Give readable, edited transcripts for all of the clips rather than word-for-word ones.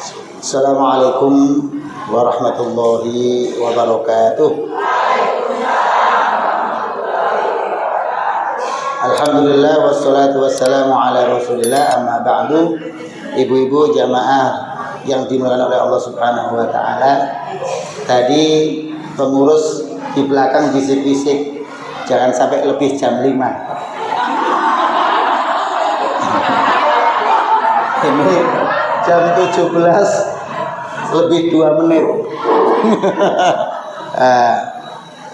Assalamualaikum warahmatullahi wabarakatuh. Alhamdulillah wassalatu wassalamu ala Rasulillah, amma ba'du. Ibu-ibu jamaah yang dimuliakan oleh Allah Subhanahu wa taala. Tadi pengurus di belakang bisik-bisik jangan sampai lebih jam 5. Ini jam 17 lebih 2 menit.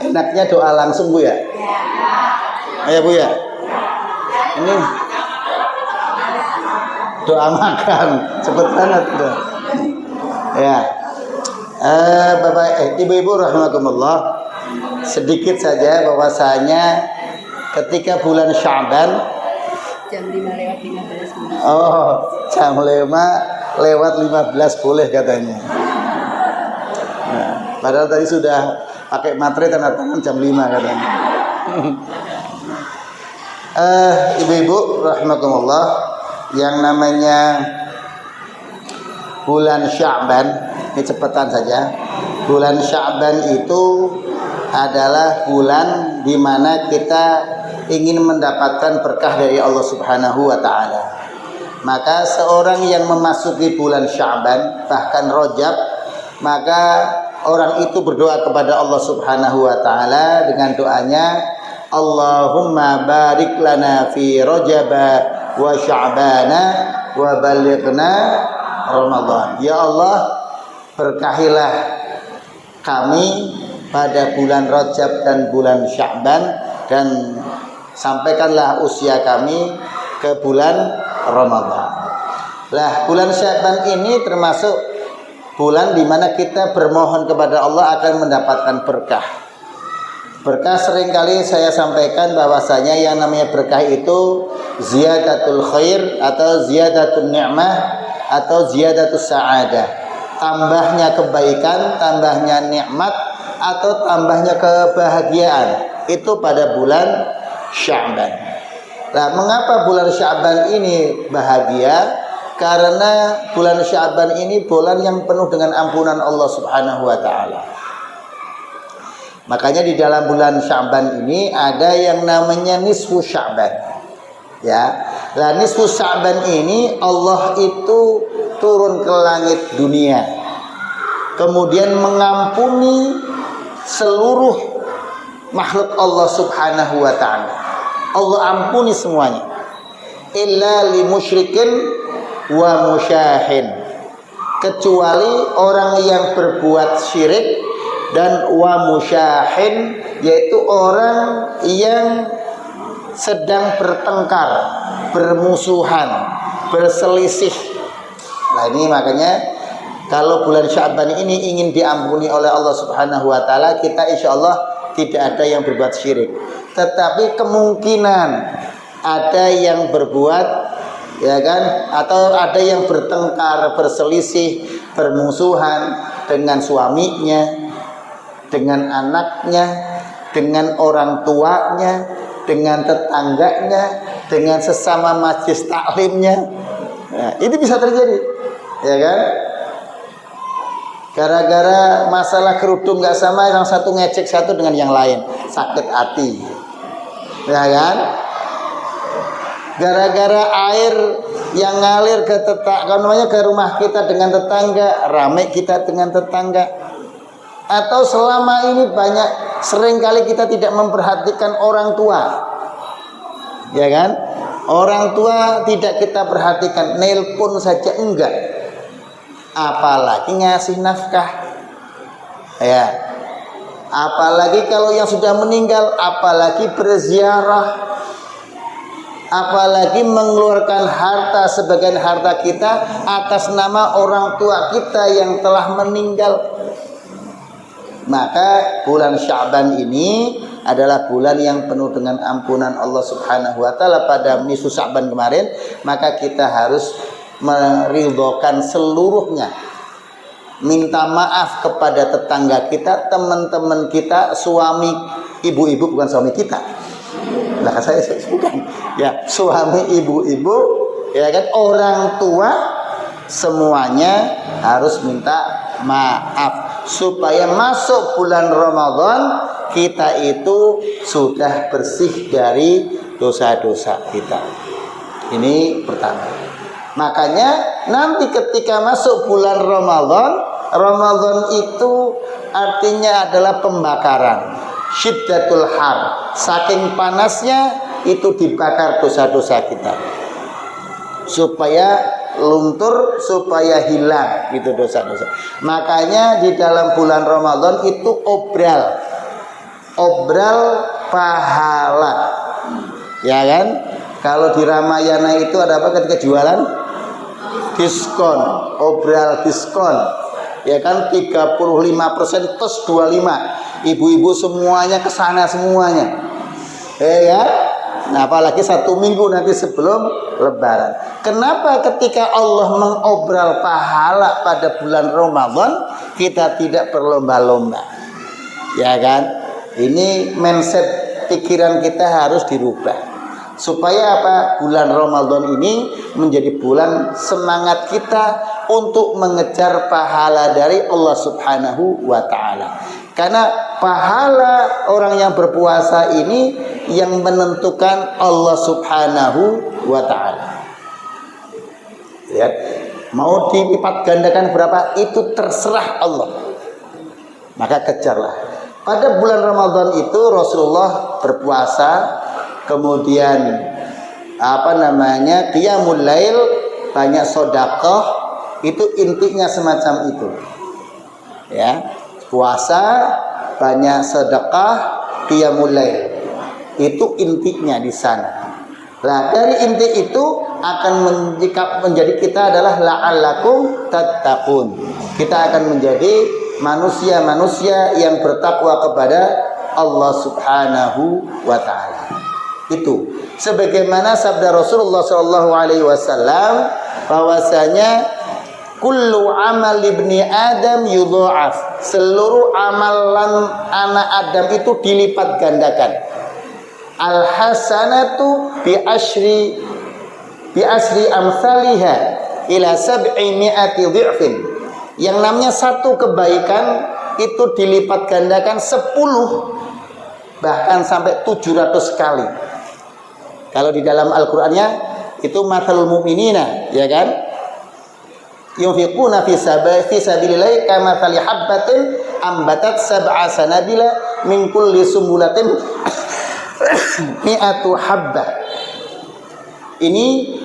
Enaknya doa langsung Bu ya? Ayo Bu ya. Ini doa makan cepet banget tuh. Ya. Bapak Ibu-ibu rahimakumullah, sedikit saja bahwasanya ketika bulan Sya'ban jam 5 lewat 15 menit. Oh, jam 5 lewat 15 boleh katanya. Nah, padahal tadi sudah pakai materai tanda tangan jam 5 katanya. Ibu-ibu rahimakumullah, yang namanya bulan Sya'ban, ini cepetan saja. Bulan Sya'ban itu adalah bulan di mana kita ingin mendapatkan berkah dari Allah Subhanahu wa taala. Maka seorang yang memasuki bulan Sya'ban, bahkan Rajab, maka orang itu berdoa kepada Allah Subhanahu wa taala dengan doanya, Allahumma barik lana fi Rajab wa Sya'bana wa balighna Ramadan. Ya Allah, berkahilah kami pada bulan Rajab dan bulan Sya'ban, dan sampaikanlah usia kami ke bulan Ramadan. Lah, bulan Sya'ban ini termasuk bulan di mana kita bermohon kepada Allah akan mendapatkan berkah. Berkah seringkali saya sampaikan bahwasanya yang namanya berkah itu ziyadatul khair atau ziyadatul ni'mah atau ziyadatus sa'adah. Tambahnya kebaikan, tambahnya nikmat atau tambahnya kebahagiaan. Itu pada bulan Sya'ban. Nah, mengapa bulan Sya'ban ini bahagia? Karena bulan Sya'ban ini bulan yang penuh dengan ampunan Allah Subhanahu wa taala. Makanya di dalam bulan Sya'ban ini ada yang namanya nisfu Sya'ban. Ya. Nah, nisfu Sya'ban ini Allah itu turun ke langit dunia. Kemudian mengampuni seluruh makhluk Allah Subhanahu wa taala. Allah ampuni semuanya. Illa li musyrikin wa musyahin. Kecuali orang yang berbuat syirik dan wa musyahin, yaitu orang yang sedang bertengkar, bermusuhan, berselisih. Nah, ini makanya kalau bulan Sya'ban ini ingin diampuni oleh Allah Subhanahu wa taala, kita insyaallah tidak ada yang berbuat syirik. Tetapi kemungkinan ada yang berbuat, ya kan, atau ada yang bertengkar, berselisih, bermusuhan dengan suaminya, dengan anaknya, dengan orang tuanya, dengan tetangganya, dengan sesama majelis taklimnya. Nah, itu bisa terjadi, ya kan? Gara-gara masalah kerudung nggak sama, yang satu ngecek satu dengan yang lain, sakit hati, ya kan? Gara-gara air yang ngalir ke ke rumah kita dengan tetangga, ramai kita dengan tetangga. Atau selama ini seringkali kita tidak memperhatikan orang tua, ya kan? Orang tua tidak kita perhatikan, nelpon saja enggak, apalagi ngasih nafkah, ya. Apalagi kalau yang sudah meninggal, apalagi berziarah, apalagi mengeluarkan harta sebagian harta kita atas nama orang tua kita yang telah meninggal. Maka bulan Sya'ban ini adalah bulan yang penuh dengan ampunan Allah Subhanahu wa taala. Pada nisfu Sya'ban kemarin, maka kita harus meridhokan seluruhnya, minta maaf kepada tetangga kita, teman-teman kita, suami, ibu-ibu, bukan suami kita. Nah, saya bukan, ya, suami, ibu-ibu, ya kan, orang tua, semuanya harus minta maaf supaya masuk bulan Ramadan kita itu sudah bersih dari dosa-dosa kita. Ini pertama. Makanya nanti ketika masuk bulan Ramadan, Ramadan itu artinya adalah pembakaran. Syiddatul har, saking panasnya itu dibakar dosa-dosa kita supaya luntur, supaya hilang itu dosa-dosa. Makanya di dalam bulan Ramadan itu obral pahala, ya kan? Kalau di Ramayana itu ada apa ketika jualan? Diskon, obral diskon, ya kan, 35% plus 25. Ibu-ibu semuanya kesana semuanya, ya. Nah, apalagi 1 minggu nanti sebelum Lebaran. Kenapa ketika Allah mengobral pahala pada bulan Ramadan kita tidak berlomba-lomba, ya kan? Ini mindset pikiran kita harus dirubah. Supaya apa? Bulan Ramadan ini menjadi bulan semangat kita untuk mengejar pahala dari Allah Subhanahu wa taala. Karena pahala orang yang berpuasa ini yang menentukan Allah Subhanahu wa taala. Lihat, mau dilipat gandakan berapa itu terserah Allah. Maka kejarlah. Pada bulan Ramadan itu Rasulullah berpuasa, kemudian qiyamul lail, banyak sedekah, itu intinya semacam itu. Ya, puasa, banyak sedekah, qiyamul lail. Itu intinya di sana. Nah, dari inti itu akan menjadi kita adalah la'allakum tattaqun. Kita akan menjadi manusia-manusia yang bertakwa kepada Allah Subhanahu wa taala. Itu sebagaimana sabda Rasulullah sallallahu alaihi wasallam bahwasanya kullu amal ibni Adam yudha'af. Seluruh amalan anak Adam itu dilipat gandakan. Al hasanatu bi asri amsalha ila 700 dhi'fin. Yang namanya satu kebaikan itu dilipat gandakan 10 bahkan sampai 700 kali. Kalau di dalam Al-Qur'annya itu mathalul mu'minina, ya kan? Yunfiquna fi sabilillahi kamathali habbatin ambatat sab'a sanabila min kulli sumbulatin mi'atu habbah. Ini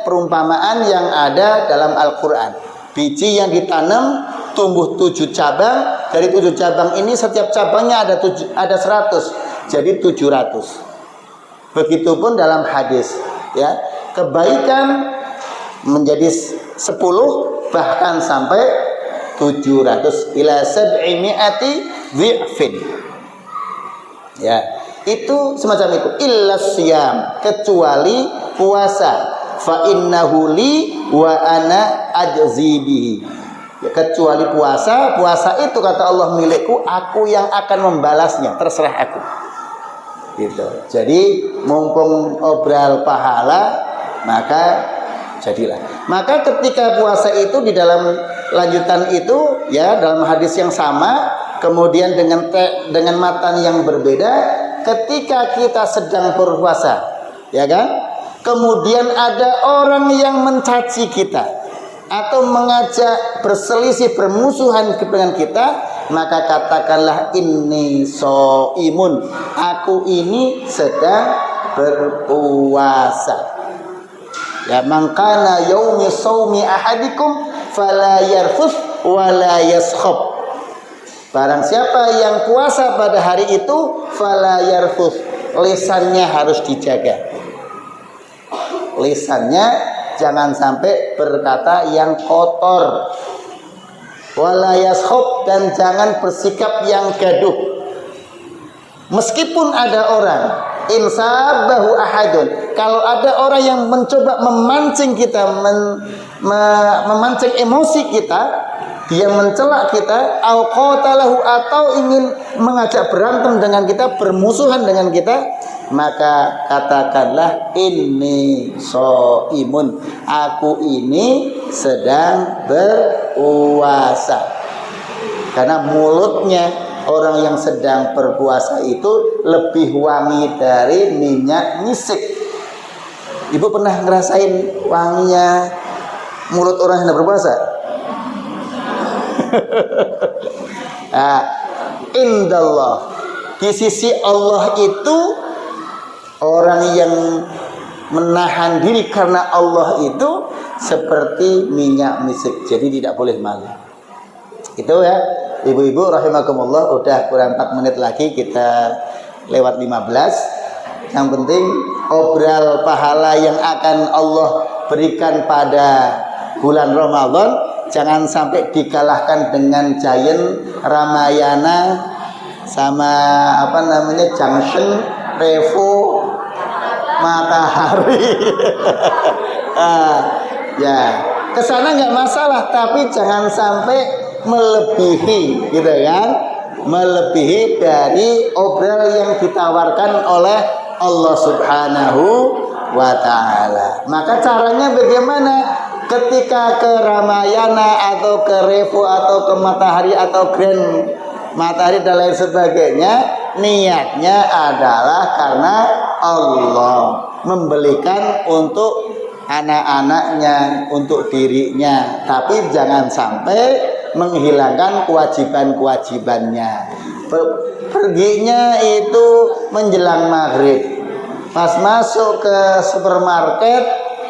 perumpamaan yang ada dalam Al-Qur'an. Biji yang ditanam tumbuh 7 cabang. Dari 7 cabang ini setiap cabangnya ada 100, jadi 700. Begitupun dalam hadis, ya, kebaikan menjadi 10 bahkan sampai 700 ila 700 dhi'fin. Ya, itu semacam itu. Illas siyam, kecuali puasa. Fa innahu li wa ana ajzi bihi. Ya, kecuali puasa itu kata Allah milikku, aku yang akan membalasnya, terserah aku. Gitu. Jadi mumpung obral pahala, maka jadilah. Maka ketika puasa itu di dalam lanjutan itu, ya, dalam hadis yang sama, kemudian dengan matan yang berbeda, ketika kita sedang berpuasa, ya kan? Kemudian ada orang yang mencaci kita atau mengajak berselisih, bermusuhan dengan kita, maka katakanlah inni shaimun, aku ini sedang berpuasa. Ya, mangkana yaumi shaumi ahadikum fala yarfus wala yaskhab. Barang siapa yang puasa pada hari itu fala yarfus, lisannya harus dijaga. Lisannya jangan sampai berkata yang kotor. Wala yaskhab, dan jangan bersikap yang gaduh. Meskipun ada orang insabahu ahadun, kalau ada orang yang mencoba memancing kita, memancing emosi kita, dia mencela kita, au qatalahu, atau ingin mengajak berantem dengan kita, bermusuhan dengan kita, maka katakanlah inni shaimun, aku ini sedang berpuasa. Karena mulutnya orang yang sedang berpuasa itu lebih wangi dari minyak misik. Ibu pernah ngerasain wanginya mulut orang yang sedang berpuasa? Nah, indallah, di sisi Allah itu orang yang menahan diri karena Allah itu seperti minyak misik, jadi tidak boleh malu. Itu ya, ibu-ibu rahimakumullah. Udah kurang 4 menit lagi, kita lewat 15. Yang penting obral pahala yang akan Allah berikan pada bulan Ramadan jangan sampai dikalahkan dengan Giant, Ramayana, sama Junction, Revo, Matahari. Ya, kesana nggak masalah, tapi jangan sampai melebihi, gitu kan? Melebihi dari obral yang ditawarkan oleh Allah Subhanahu wa Ta'ala. Maka caranya bagaimana? Ketika ke Ramayana atau ke Revo atau ke Matahari atau Grand Matahari dan lain sebagainya, niatnya adalah karena Allah membelikan untuk anak-anaknya, untuk dirinya, tapi jangan sampai menghilangkan kewajiban-kewajibannya. Perginya itu menjelang maghrib, pas masuk ke supermarket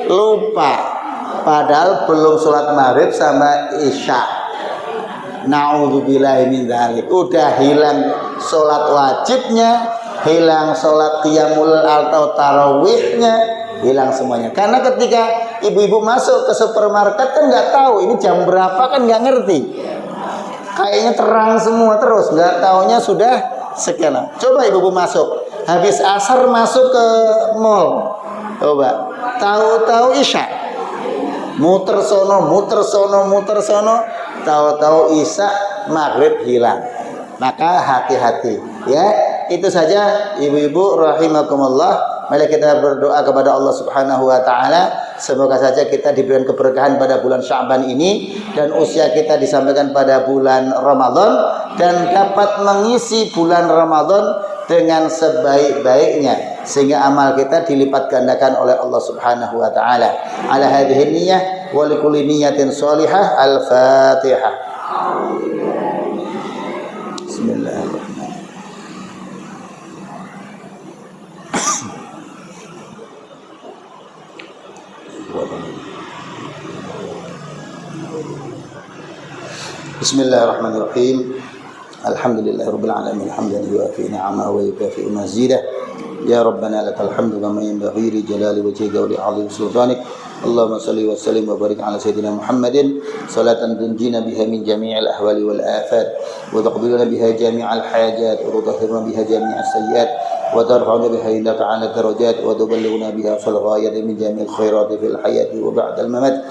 lupa, padahal belum sholat maghrib sama isya. Na'udzubillahi min dzalik. Udah hilang sholat wajibnya, hilang sholat qiyamul atau tarawihnya, hilang semuanya. Karena ketika ibu-ibu masuk ke supermarket kan nggak tahu ini jam berapa, kan nggak ngerti. Kayaknya terang semua terus, nggak taunya sudah sekian. Coba ibu-ibu masuk, habis asar masuk ke mall, coba tahu-tahu isya, muter sono, tahu-tahu isya, maghrib hilang. Maka hati-hati ya. Itu saja ibu-ibu rahimakumullah. Mari kita berdoa kepada Allah Subhanahu wa Ta'ala, semoga saja kita diberikan keberkahan pada bulan Sya'ban ini, dan usia kita disampaikan pada bulan Ramadan, dan dapat mengisi bulan Ramadan dengan sebaik-baiknya, sehingga amal kita dilipat gandakan oleh Allah Subhanahu wa Ta'ala. Ala hadhihi niyyah wa likulli niyyatin shalihah. Al-Fatihah. Bismillahirrahmanirrahim. Bismillahirrahmanirrahim. Alhamdulillahirabbil alamin, hamdan yuwafi ni'amahu wa yukafi mazidah. Ya Rabbana lakal hamdu kama yanbaghi li jalali wajhika wa li 'azimi sultanik. Allahumma salli wa sallim wa barik ala sayyidina Muhammadin salatan tunjina biha min jami'il ahwali wal afat wa taqbiluna biha jami'al hajat wa tutahhiruna biha jami'as sayyiat wa tarfa'una biha ila ta'ala darajat wa tuballighuna biha fil ghayati min jami'il khairati fil hayati wa ba'dal mamat.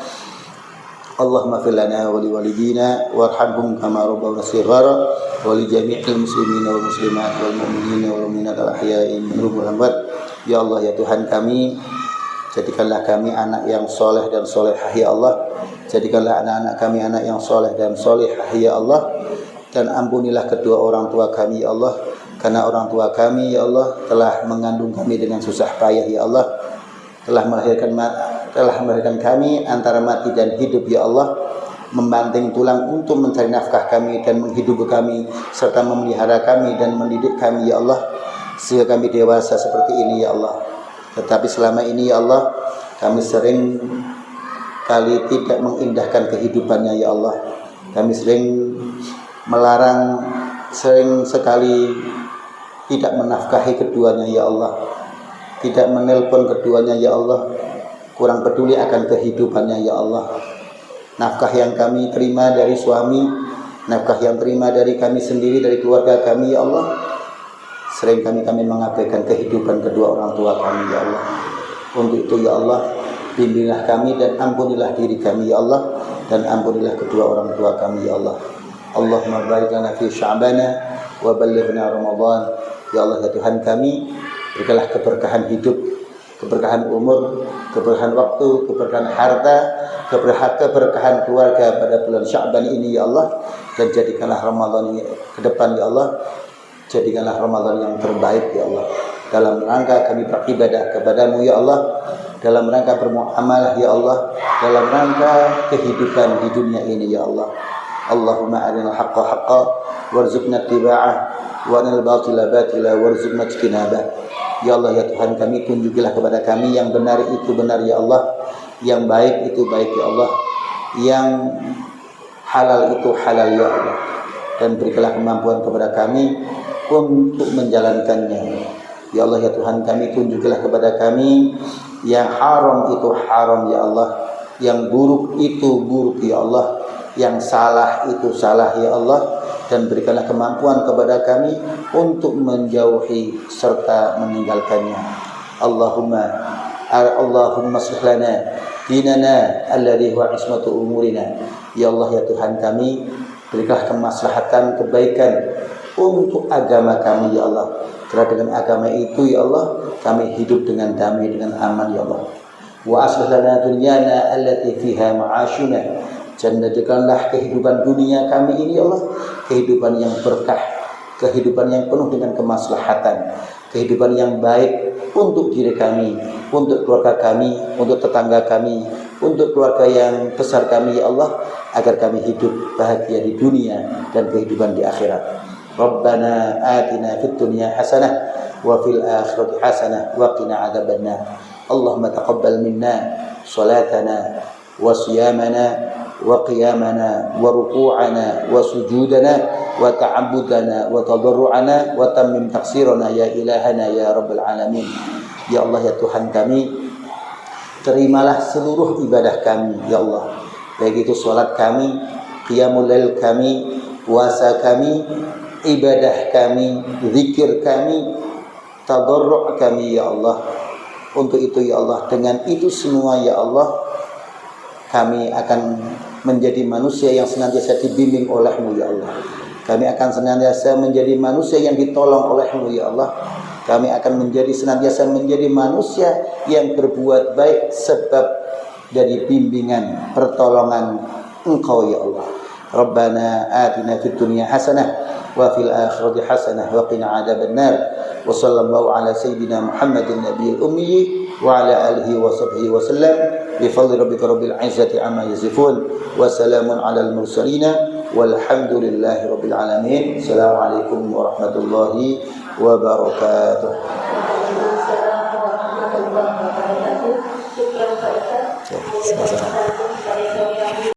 Allahumma fir lana wa li walidina warhamhum kama rabbawna shighara wa li jami'il muslimina wal muslimat wal mu'minina wal mu'minat al ahya'i minhum wal amwat. Ya Allah, ya Tuhan kami, jadikanlah kami anak yang soleh dan solehah ya Allah. Jadikanlah anak-anak kami anak yang soleh dan solehah ya Allah. Dan ampunilah kedua orang tua kami ya Allah, karena orang tua kami ya Allah telah mengandung kami dengan susah payah ya Allah, telah melahirkan kami antara mati dan hidup ya Allah, membanting tulang untuk mencari nafkah kami dan menghidupi kami, serta memelihara kami dan mendidik kami ya Allah, sehingga kami dewasa seperti ini ya Allah. Tetapi selama ini ya Allah, kami sering kali tidak mengindahkan kehidupannya ya Allah. Kami sering melarang, sering sekali tidak menafkahi keduanya ya Allah, tidak menelpon keduanya ya Allah, kurang peduli akan kehidupannya ya Allah. Nafkah yang kami terima dari suami, nafkah yang terima dari kami sendiri, dari keluarga kami ya Allah, sering kami mengabaikan kehidupan kedua orang tua kami ya Allah. Untuk itu ya Allah, bimbinglah kami dan ampunilah diri kami ya Allah, dan ampunilah kedua orang tua kami ya Allah. Allahumma barik lana fi sya'bana wa ballighna Ramadan. Ya Allah, ya Tuhan kami, Berikanlah keberkahan hidup, keberkahan umur, keberkahan waktu, keberkahan harta, keberkahan keluarga pada bulan Sya'ban ini ya Allah. Dan jadikanlah Ramadan ini ke depan ya Allah, jadikanlah Ramadan yang terbaik ya Allah. Dalam rangka kami beribadah kepadamu ya Allah, dalam rangka bermuamalah ya Allah, dalam rangka kehidupan di dunia ini ya Allah. Allahumma arinal haqqa haqqa warzuqna ittiba'ah wa arinal batila batila warzuqna ijtinabah. Ya Allah ya Tuhan kami, tunjukilah kepada kami yang benar itu benar ya Allah, yang baik itu baik ya Allah, yang halal itu halal ya Allah, dan berikanlah kemampuan kepada kami untuk menjalankannya. Ya Allah ya Tuhan kami, tunjukilah kepada kami yang haram itu haram ya Allah, yang buruk itu buruk ya Allah, yang salah itu salah ya Allah, dan berikanlah kemampuan kepada kami untuk menjauhi serta meninggalkannya. Allahumma aslih lana dinana alladhi huwa ismatu umurina. Ya Allah ya Tuhan kami, berikanlah kemaslahatan kebaikan untuk agama kami ya Allah. Karena dengan agama itu ya Allah kami hidup dengan damai, dengan aman ya Allah. Wa aslih lana dunyana allati fiha ma'ashuna. Jadikanlah kehidupan dunia kami ini ya Allah kehidupan yang berkah, kehidupan yang penuh dengan kemaslahatan, kehidupan yang baik untuk diri kami, untuk keluarga kami, untuk tetangga kami, untuk keluarga yang besar kami ya Allah, agar kami hidup bahagia di dunia dan kehidupan di akhirat. Rabbana atina fid dunya hasanah wa fil akhirati hasanah wa qina adzabannar. Allahumma taqabbal minna salatana wa siyamana wa qiyamana wa ruku'ana wa sujudana wa ta'abbudana wa tadarru'ana wa tammim taqsirana ya ilahana ya rabbal alamin. Ya Allah ya Tuhan kami, terimalah seluruh ibadah kami ya Allah, baik itu salat kami, qiyamul lail kami, puasa kami, ibadah kami, zikir kami, tadarru' kami ya Allah. Untuk itu ya Allah, dengan itu semua ya Allah, kami akan menjadi manusia yang senantiasa dibimbing oleh-Mu ya Allah. Kami akan senantiasa menjadi manusia yang ditolong oleh-Mu ya Allah. Kami akan senantiasa menjadi manusia yang berbuat baik sebab dari bimbingan pertolongan Engkau ya Allah. Rabbana atina fid dunya hasanah wa fil akhirati hasanah wa qina adzabannar. Wa sallallahu ala sayyidina Muhammadin nabiyil ummi wa ala alihi wa sahbihi wa sallam. Bi fadli rabbika rabbil izzati amma yasifun wa salamun alal mursalin walhamdulillahi rabbil alamin. Assalamualaikum warahmatullahi wabarakatuh. Sama-sama.